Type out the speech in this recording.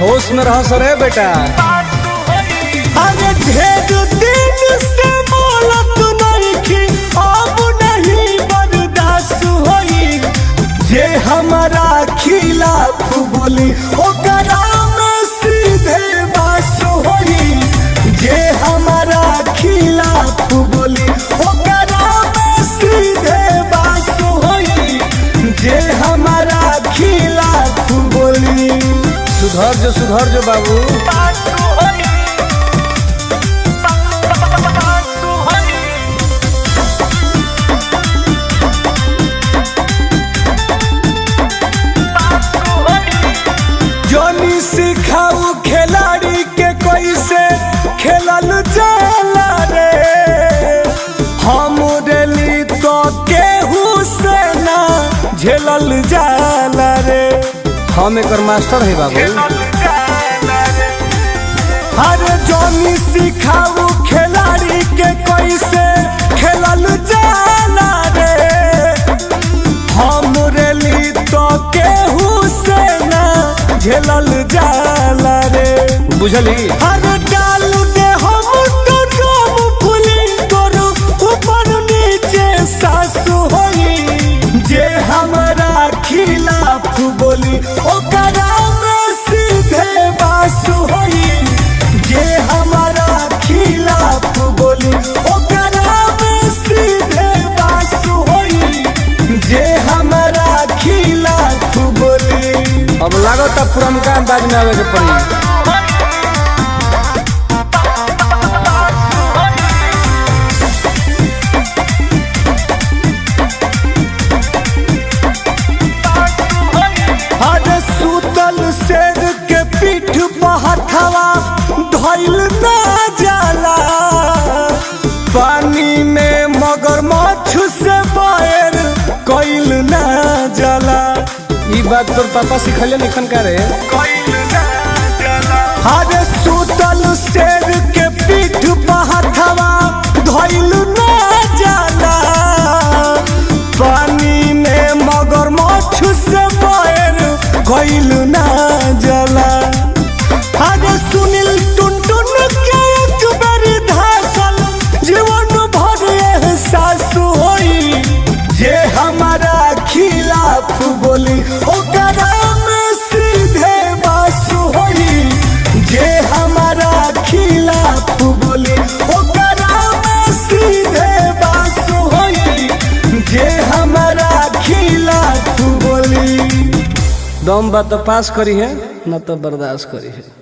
होश में रह सरे बेटा। अरे ढेर दिन से बोलत नहीं अब नहीं बर्दाश्त होई। जे हमारा खिलाफ बोली ओकरा में सीधे बास होई। जे हमारा खिलाफ बोली ओकरा में सीधे बास होई। जे हमारा खिलाफ बोली सुधर जो बाबू। जोनी सिखाऊ खिलाड़ी के कैसे खेलल जाला रे। हम रेली तो केहू से ना झेलल जाला रे। हम एक मास्टर है बाबू। अरे जोनी सिखाऊ खिलाड़ी के कैसे खेलल जाला रे। हम रेली तो केहू से ना झेलल जाला रे। बुझली। अरे डाल दे हम तो नाम फुली तोर ऊपर नीचे सासु होई। जे हमारा खिलाफ बोली ओकरा में सीधे बासु होई। जे हमारा खिलाफ बोली ओकरा में सीधे बासु होई। जे हमारा खिलाफ बोली अब लागत पुरनका अंदाज में आवे के पड़ी। शेर के पीठ पहथवा धइल ना जाला। पानी में मगरमच्छ से बैर कइल ना जाला। ई बात तोर पापा सिखले निखन करे। अरे सुतल शेर के पीठ पहथवा धइल ना जाला। पानी में मगरमच्छ से बैर कइल ना जाला। अरे सुनील टुनटुन के एक बारी धासल जीवन भर एहसास होई। जे हमारा खिलाफ बोली ओकरा में सीधे बास होई। जे हमारा खिलाफ बोली ओकरा में सीधे बास होई। जे हमारा खिलाफ बोली दम बात तो पास करी है न तो बर्दाश्त करी है।